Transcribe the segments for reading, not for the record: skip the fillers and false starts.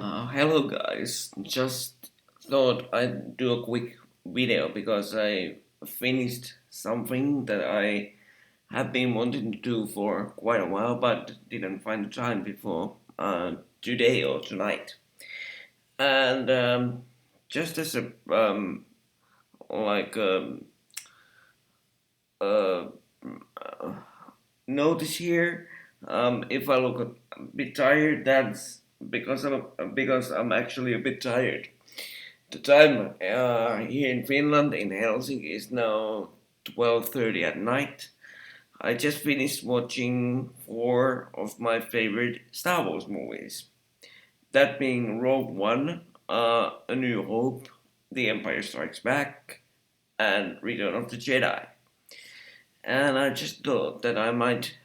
Hello guys, just thought I'd do a quick video because I finished something that I have been wanting to do for quite a while but didn't find the time before today or tonight. And just as a like uh, notice here, if I look a bit tired, that's because I'm actually a bit tired. The time here in Finland, in Helsinki, is now 12:30 at night. I just finished watching four of my favorite Star Wars movies. That being Rogue One, A New Hope, The Empire Strikes Back, and Return of the Jedi. And I just thought that I might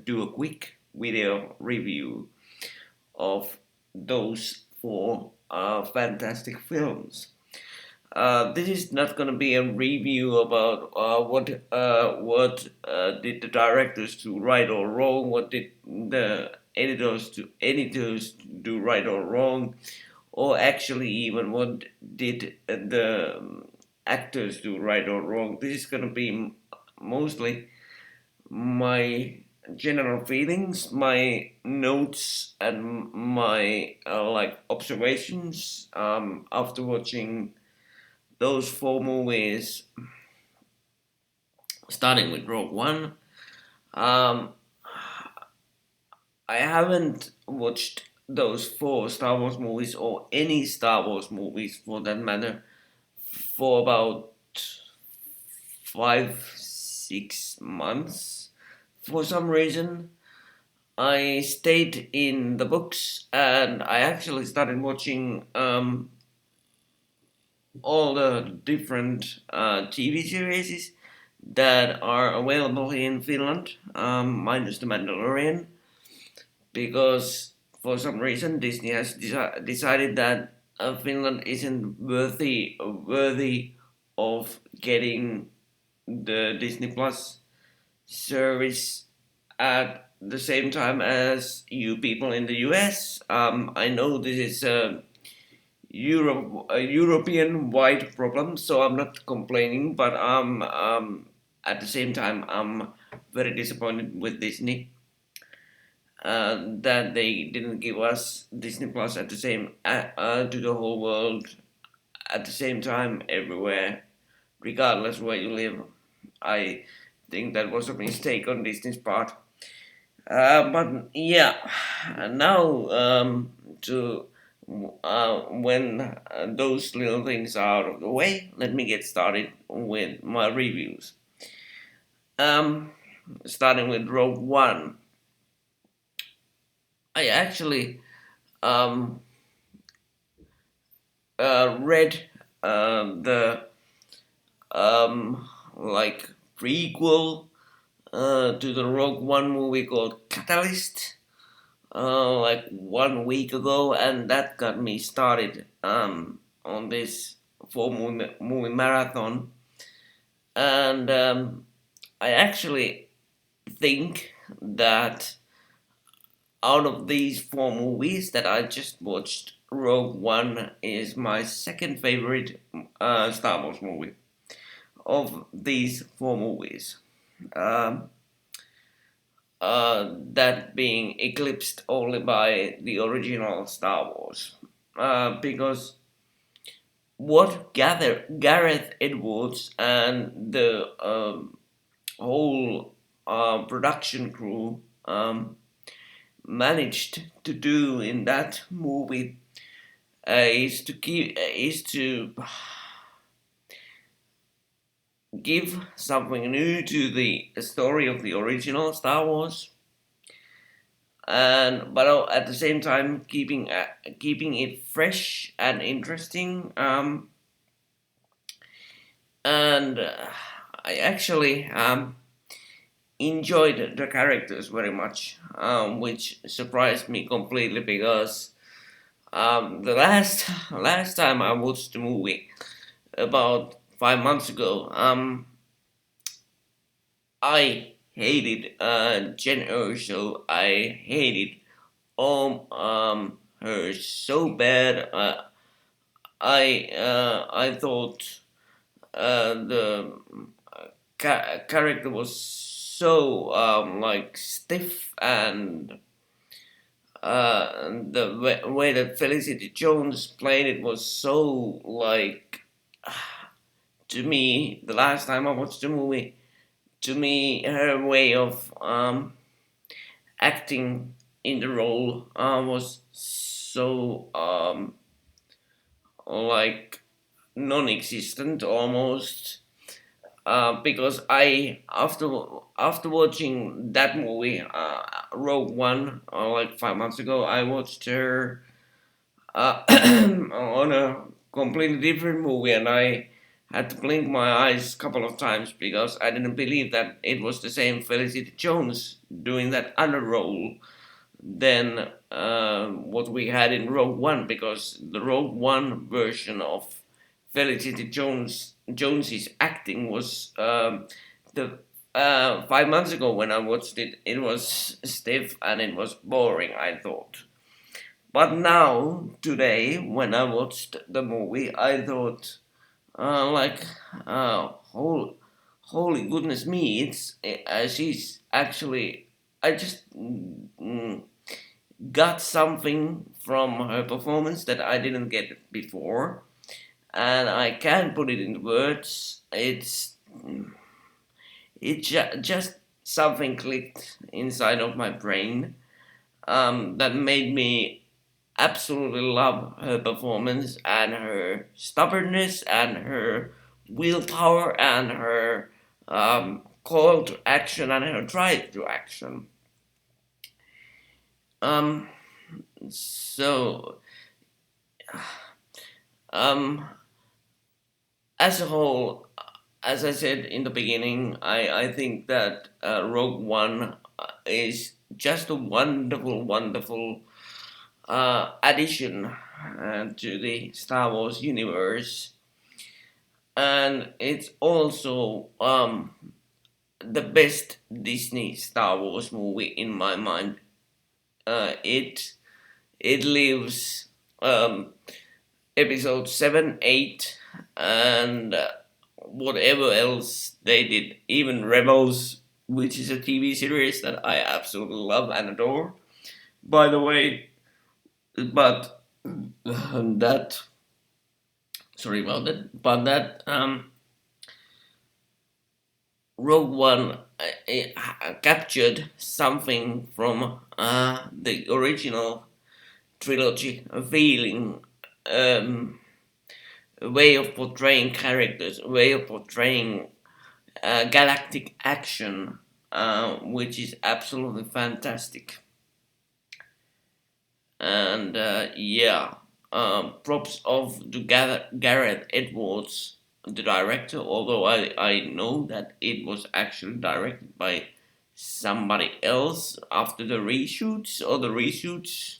do a quick video review of those four fantastic films. This is not going to be a review about what did the directors do right or wrong, what did the editors do right or wrong, or actually even what did the actors do right or wrong. This is going to be mostly my general feelings, my notes, and my observations after watching those four movies, starting with Rogue One. Um, I haven't watched those four Star Wars movies or any Star Wars movies for that matter for about 5, 6 months. For some reason, I stayed in the books and I actually started watching all the different TV series that are available in Finland, minus The Mandalorian, because for some reason Disney has decided that Finland isn't worthy of getting the Disney Plus service at the same time as you people in the US. I know this is a European wide problem, so I'm not complaining, but at the same time I'm very disappointed with Disney that they didn't give us Disney Plus at the same to the whole world at the same time everywhere, regardless where you live. I think that was a mistake on Disney's part. But yeah, now to when those little things are out of the way, let me get started with my reviews. Um, Starting with Rogue One, I actually um, read the like prequel to the Rogue One movie called Catalyst like 1 week ago, and that got me started on this four movie marathon. And I actually think that out of these four movies that I just watched, Rogue One is my second favorite Star Wars movie of these four movies. Um, that being eclipsed only by the original Star Wars. Because what Gareth Edwards and the whole production crew managed to do in that movie is to give something new to the story of the original Star Wars, and but at the same time keeping it fresh and interesting. And I actually enjoyed the characters very much, which surprised me completely because the last time I watched the movie about 5 months ago, I hated Jen Erso. I hated all her so bad. I thought the character was so like stiff, and the way that Felicity Jones played it was so like, to me, the last time I watched the movie, to me her way of acting in the role was so like non-existent almost. Because I after watching that movie, Rogue One, like 5 months ago, I watched her on a completely different movie, and I had to blink my eyes a couple of times because I didn't believe that it was the same Felicity Jones doing that other role than what we had in Rogue One, because the Rogue One version of Felicity Jones's acting was the 5 months ago when I watched it. It was stiff and it was boring, I thought. But now today, when I watched the movie, I thought, like, holy goodness me! She's actually. I just got something from her performance that I didn't get before, and I can't put it in words. Just something clicked inside of my brain that made me absolutely love her performance and her stubbornness and her willpower and her call to action and her drive to action. Um, so um, as a whole, as I said in the beginning, I think that Rogue One is just a wonderful, wonderful addition to the Star Wars universe, and it's also the best Disney Star Wars movie in my mind. It leaves episode 7, 8, and whatever else they did, even Rebels, which is a TV series that I absolutely love and adore. By the way, but that sorry about that, but that Rogue One captured something from the original trilogy, a feeling, um, a way of portraying characters, a way of portraying galactic action, which is absolutely fantastic. And yeah, props off to Gareth Edwards, the director, although I know that it was actually directed by somebody else after the reshoots, or the reshoots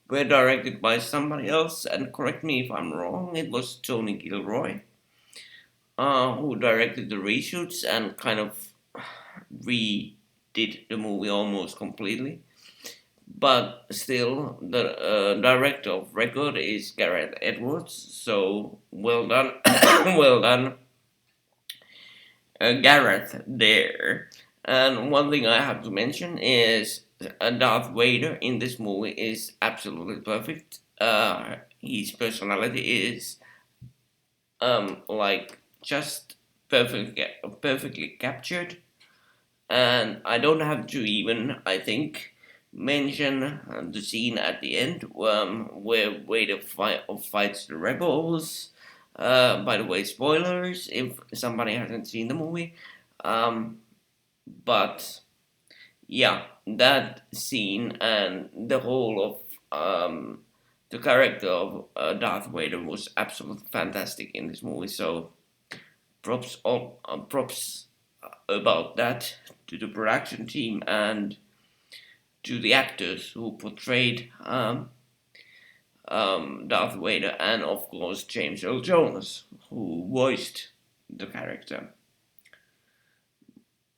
were directed by somebody else, and correct me if I'm wrong, it was Tony Gilroy who directed the reshoots and kind of redid the movie almost completely. But still, the director of record is Gareth Edwards, so well done, well done, Gareth there. And one thing I have to mention is Darth Vader in this movie is absolutely perfect. His personality is like just perfectly captured, and I don't have to even, I think, mention the scene at the end where Vader fights the rebels. By the way, spoilers if somebody hasn't seen the movie. Um, but yeah, that scene and the whole of the character of Darth Vader was absolutely fantastic in this movie. So props about that to the production team and to the actors who portrayed Darth Vader, and of course James Earl Jones, who voiced the character.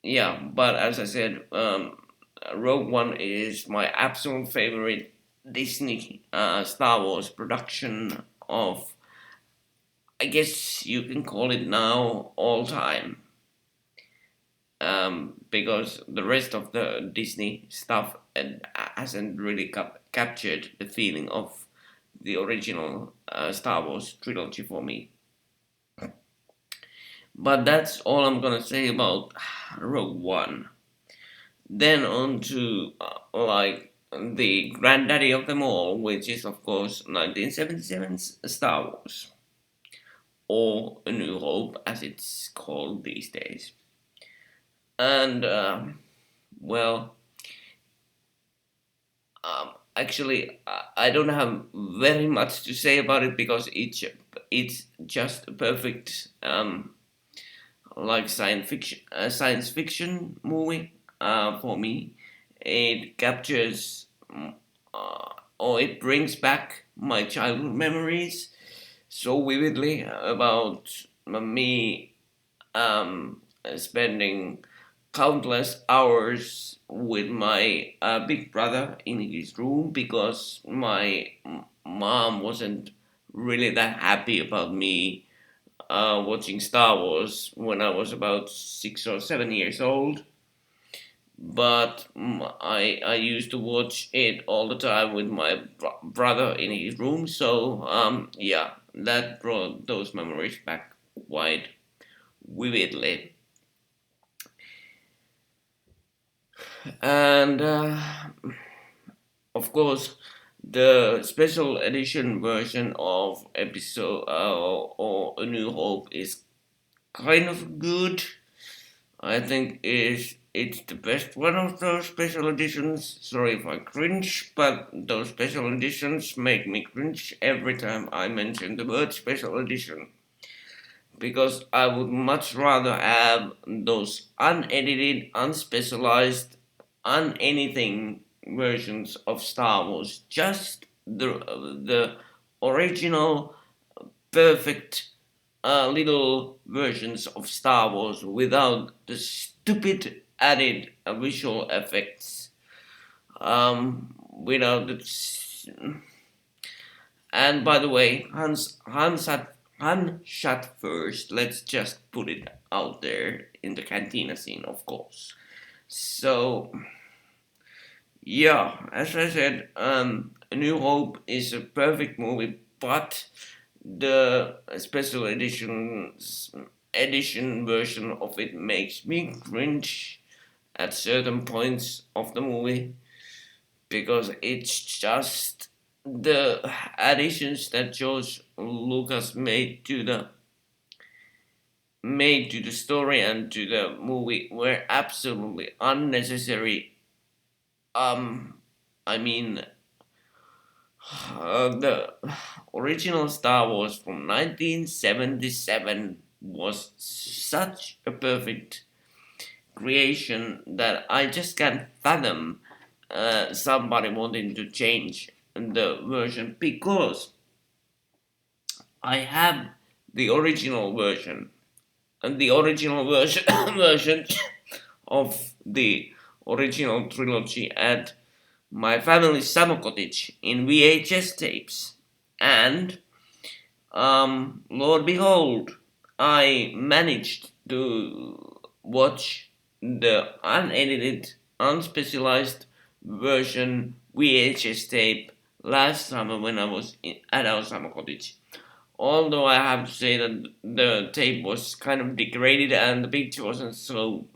Yeah, but as I said, Rogue One is my absolute favorite Disney Star Wars production of, I guess you can call it now, all time. Because the rest of the Disney stuff hasn't really captured the feeling of the original Star Wars trilogy for me. But that's all I'm gonna say about Rogue One. Then on to like the granddaddy of them all, which is of course 1977's Star Wars, or A New Hope as it's called these days. And well, actually, I don't have very much to say about it because it's just a perfect like science fiction movie for me. It captures or it brings back my childhood memories so vividly about me spending countless hours with my big brother in his room because my mom wasn't really that happy about me watching Star Wars when I was about 6 or 7 years old. But I used to watch it all the time with my brother in his room. So yeah, that brought those memories back quite vividly. And of course, the special edition version of episode or A New Hope is kind of good. I think it's the best one of those special editions. Sorry if I cringe, but those special editions make me cringe every time I mention the word special edition. Because I would much rather have those unedited, unspecialized, unanything versions of Star Wars. Just the original, perfect little versions of Star Wars without the stupid added visual effects. Without the. And by the way, Han shot first. Let's just put it out there in the cantina scene, of course. So yeah, as I said, A New Hope is a perfect movie, but the special edition version of it makes me cringe at certain points of the movie because it's just the additions that George Lucas made to the story and to the movie were absolutely unnecessary. I mean, the original Star Wars from 1977 was such a perfect creation that I just can't fathom somebody wanting to change the version because I have the original version and the original version version of the original trilogy at my family's summer cottage in VHS tapes. And Lord behold, I managed to watch the unedited, unspecialized version VHS tape last summer when I was at our summer cottage. Although I have to say that the tape was kind of degraded and the picture wasn't so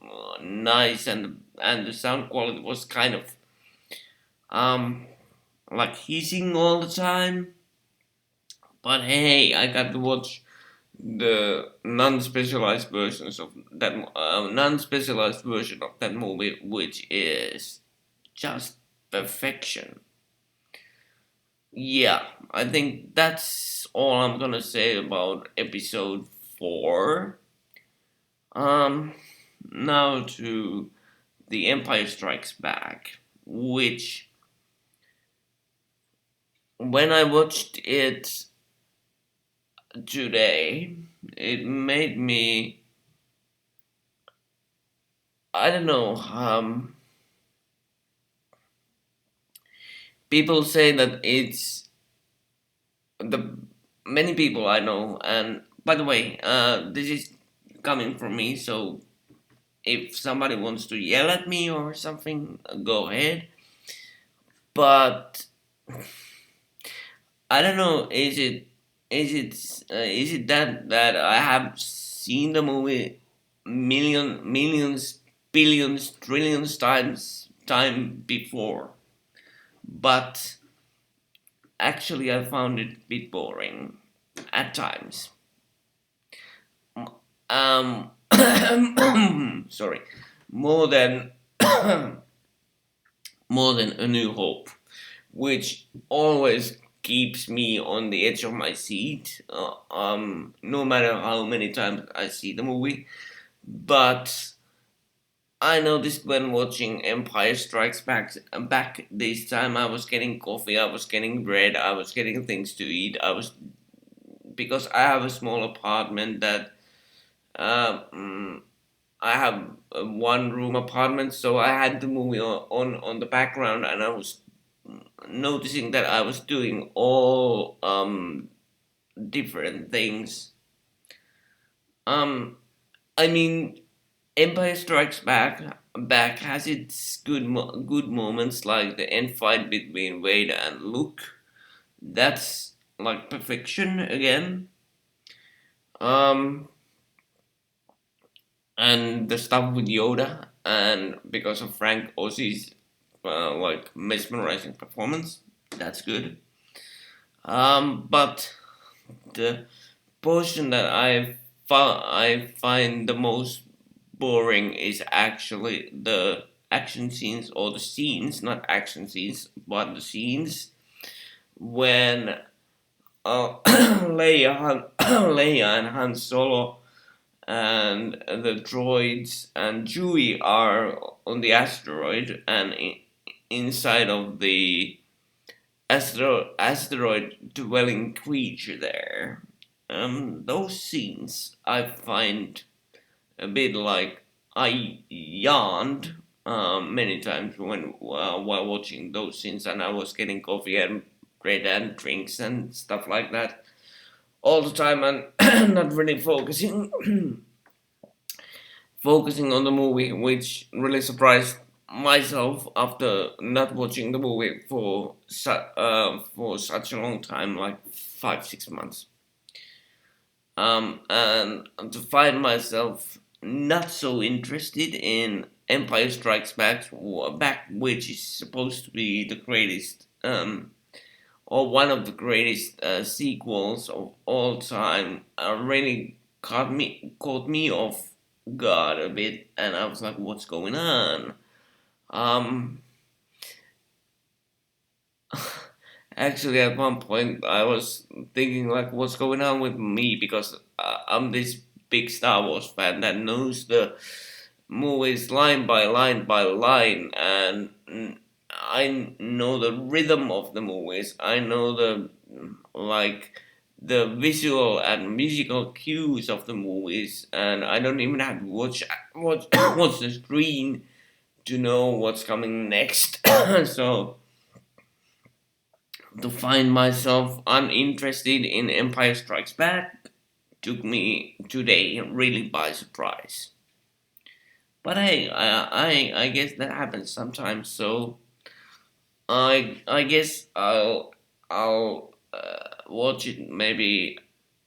nice and the sound quality was kind of um like hissing all the time. But hey, I got to watch the non-specialized versions of that non-specialized version of that movie, which is just perfection. Yeah, I think that's all I'm gonna say about episode 4. Um, Now to The Empire Strikes Back, which when I watched it today, it made me, I don't know, people say that it's the many people I know, and by the way, this is coming from me, so if somebody wants to yell at me or something, go ahead. But I don't know. Is it that I have seen the movie millions, billions, trillions time before, but actually I found it a bit boring at times. Um, sorry, more than more than A New Hope, which always keeps me on the edge of my seat. No matter how many times I see the movie, but I noticed when watching Empire Strikes back this time, I was getting coffee, I was getting bread, I was getting things to eat. I was because I have a small apartment that um, I have a one room apartment, so I had the movie on the background, and I was noticing that I was doing all different things. Um, I mean, Empire Strikes Back has its good moments, like the end fight between Vader and Luke. That's like perfection again. Um, and the stuff with Yoda, and because of Frank Ozzy's like mesmerizing performance, that's good. But the portion that I find the most boring is actually the action scenes, or the scenes, not action scenes, but the scenes when Leia and Han Solo and the droids and Chewie are on the asteroid, and inside of the asteroid dwelling creature there. Those scenes I find a bit like I yawned many times when while watching those scenes, and I was getting coffee and bread and drinks and stuff like that all the time, and not really focusing on the movie, which really surprised myself after not watching the movie for such a long time, like 5 6 months. And to find myself not so interested in Empire Strikes Back, which is supposed to be the greatest, or one of the greatest sequels of all time, really caught me off guard a bit, and I was like, "What's going on?" Um, Actually, at one point, I was thinking like, "What's going on with me?" Because I'm this big Star Wars fan that knows the movies line by line by line, and I know the rhythm of the movies. I know like the visual and musical cues of the movies, and I don't even have to watch the screen to know what's coming next. So to find myself uninterested in Empire Strikes Back took me today really by surprise. But hey, I guess that happens sometimes. So I guess I'll watch it maybe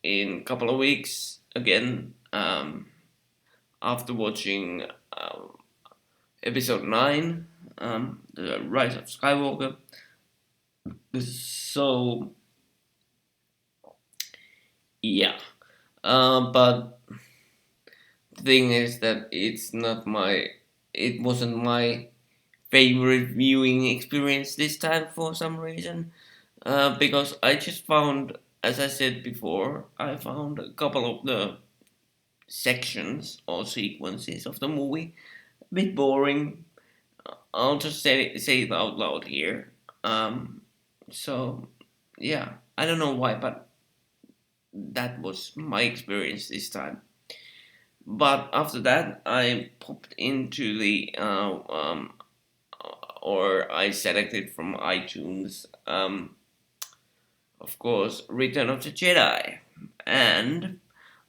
in a couple of weeks again. After watching episode 9, the Rise of Skywalker. So yeah, but the thing is that it wasn't my favorite viewing experience this time for some reason. Because I just found, as I said before, I found a couple of the sections or sequences of the movie a bit boring. I'll just say it out loud here. So yeah, I don't know why, but that was my experience this time. But after that, I popped into the or I selected from iTunes. Of course, Return of the Jedi, and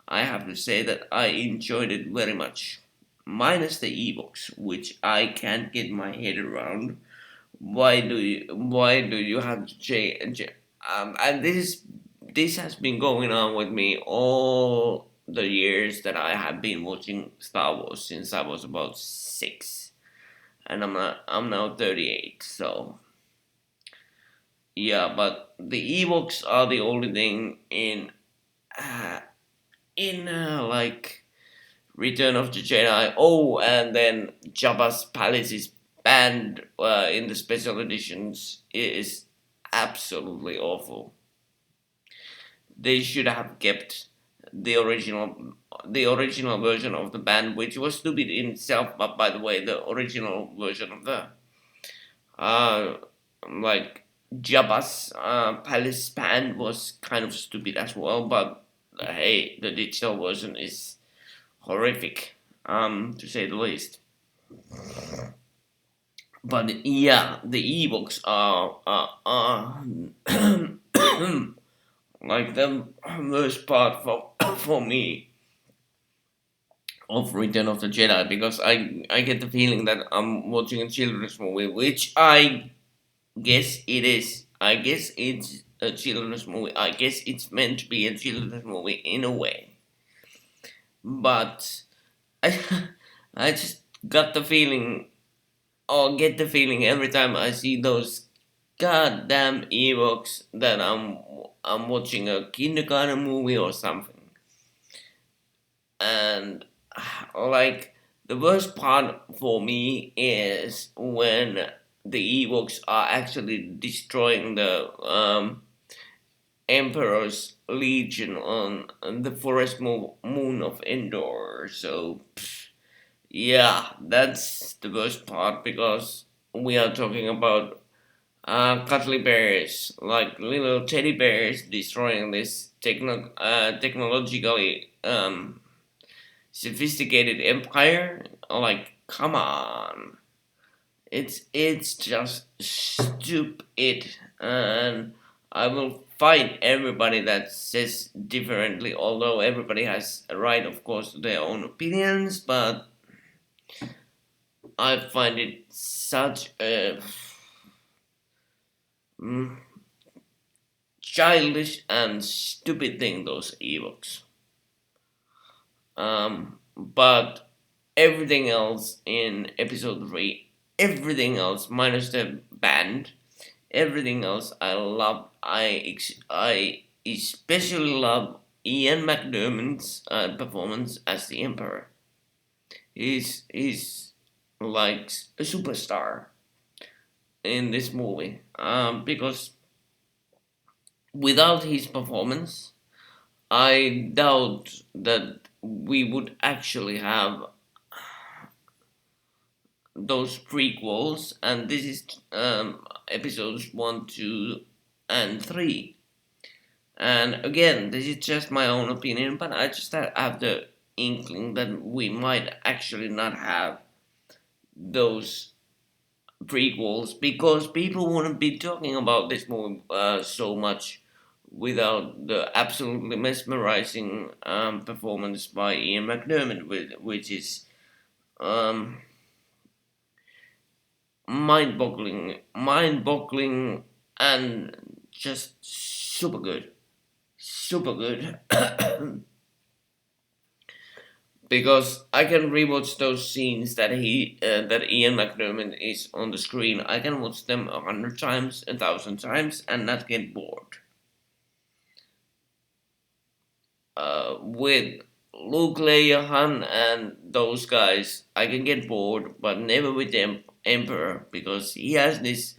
I have to say that I enjoyed it very much, minus the ebooks, which I can't get my head around. Why do you have to change? And this has been going on with me all the years that I have been watching Star Wars since I was about 6, and I'm now 38. So yeah, but the Ewoks are the only thing uh, in like Return of the Jedi. Oh, and then Jabba's palace is banned in the special editions. It is absolutely awful. They should have kept the original the original version of the band, which was stupid in itself. But by the way, the original version of the uh like Jabba's palace band was kind of stupid as well. But hey, the digital version is horrific, to say the least. But yeah, the ebooks are like the worst part for me of Return of the Jedi, because I get the feeling that I'm watching a children's movie, which I guess it is. I guess it's a children's movie. I guess it's meant to be a children's movie in a way. But I I just got the feeling, or get the feeling, every time I see those goddamn Ewoks that I'm watching a kindergarten movie or something. And like the worst part for me is when the Ewoks are actually destroying the Emperor's Legion on the forest moon of Endor. So yeah, that's the worst part, because we are talking about cuddly bears, like little teddy bears, destroying this technologically sophisticated empire. Like, come on, it's just stupid, and I will fight everybody that says differently. Although everybody has a right, of course, to their own opinions, but I find it such a mm, childish and stupid thing, those ebooks. But everything else in episode 3, everything else minus the band, everything else I love. I especially love Ian McDermott's performance as the Emperor. He's like a superstar in this movie. Because without his performance, I doubt that we would actually have those prequels, and this is episodes 1, 2, and 3. And again, this is just my own opinion, but I just have the inkling that we might actually not have those prequels, because people wouldn't be talking about this movie so much without the absolutely mesmerizing performance by Ian McDermott, which is um, mind-boggling, and just super good, super good. Because I can rewatch those scenes that Ian McDermott is on the screen. I can watch them 100 times, 1,000 times, and not get bored. With Luke, Leia, Han, and those guys, I can get bored, but never with the Emperor, because he has this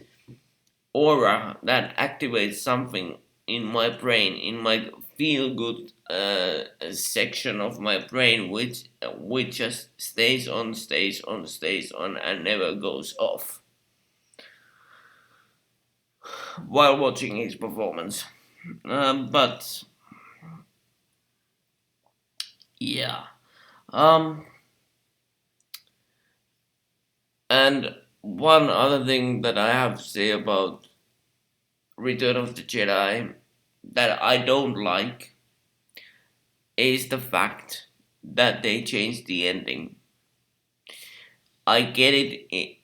aura that activates something in my brain, in my feel good section of my brain, which just stays on, and never goes off while watching his performance. But yeah, um, and One other thing that I have to say about Return of the Jedi that I don't like is the fact that they changed the ending. I get it.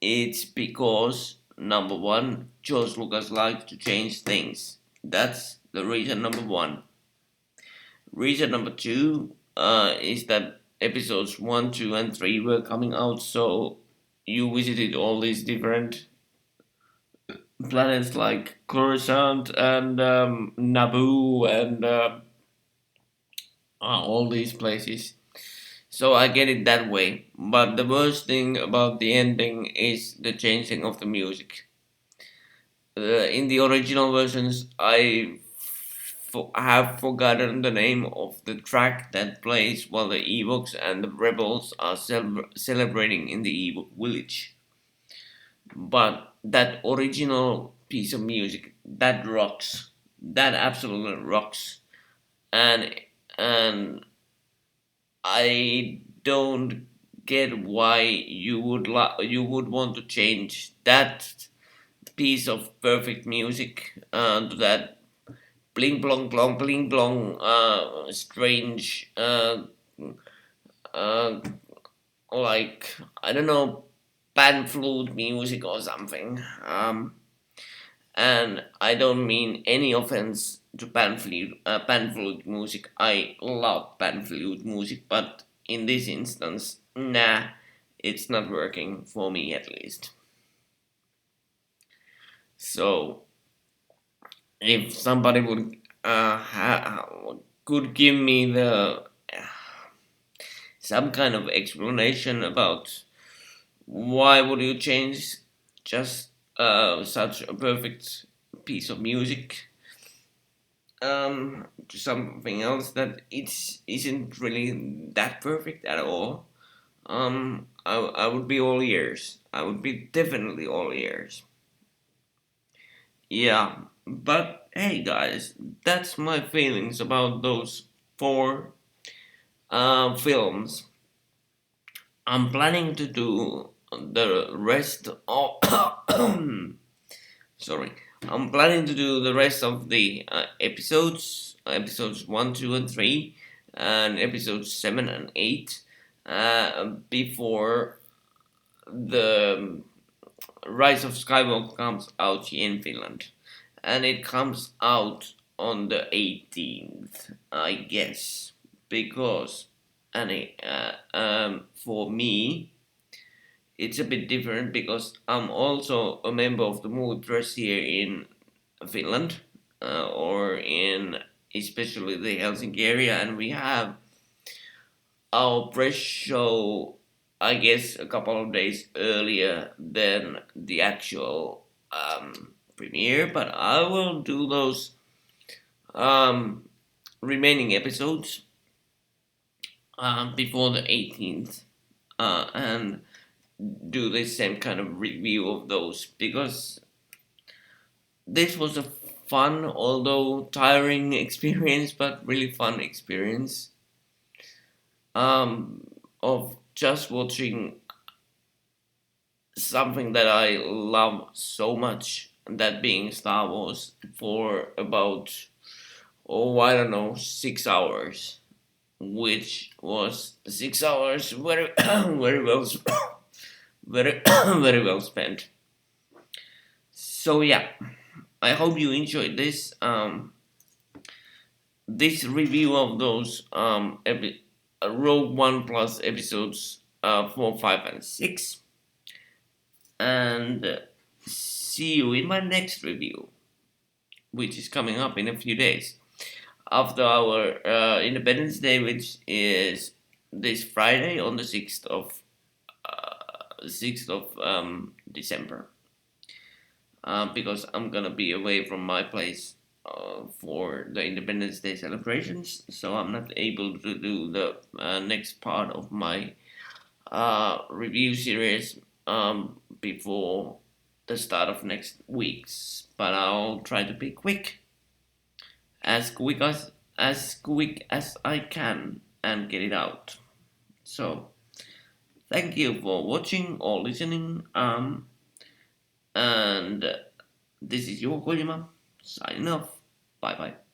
It's because number one, George Lucas likes to change things. That's the reason number one. Reason number two is that episodes one, two, and three were coming out, so you visited all these different planets like Coruscant and Naboo and all these places. So I get it that way. But the worst thing about the ending is the changing of the music. In the original versions, have forgotten the name of the track that plays while the Ewoks and the rebels are celebrating in the Ewok village. But that original piece of music, that rocks. That absolutely rocks. And and I don't get why you would want to change that piece of perfect music to that bling blong blong bling blong strange uh, like I don't know pan flute music or something. And I don't mean any offense to pan flute music. I love pan flute music, but in this instance, nah, it's not working for me at least. So if somebody would could give me the some kind of explanation about why would you change just such a perfect piece of music to something else that isn't really that perfect at all, I would be all ears. I would be definitely all ears. Yeah, but hey guys, that's my feelings about those four films. I'm planning to do the rest of sorry. I'm planning to do the rest of the episodes 1, 2, and 3, and episodes 7 and 8, before the Rise of Skywalker comes out here in Finland. And it comes out on the 18th, I guess. Because, for me, it's a bit different because I'm also a member of the movie press here in Finland, or in especially the Helsinki area, and we have our press show, I guess, a couple of days earlier than the actual premiere. But I will do those um, remaining episodes before the 18th, and do the same kind of review of those because this was a fun, although tiring experience, but really fun experience um, of just watching something that I love so much, that being Star Wars, for about, oh, I don't know, 6 hours, which was 6 hours very, very well, very, very well spent. So yeah, I hope you enjoyed this review of those Rogue One Plus episodes 4, 5, and 6, and see you in my next review, which is coming up in a few days after our Independence Day, which is this Friday on the 6th of December. Because I'm gonna be away from my place for the Independence Day celebrations, so I'm not able to do the next part of my review series before the start of next week's. But I'll try to be as quick as I can and get it out. So Thank you for watching or listening. And this is your Kojima signing off. Bye bye.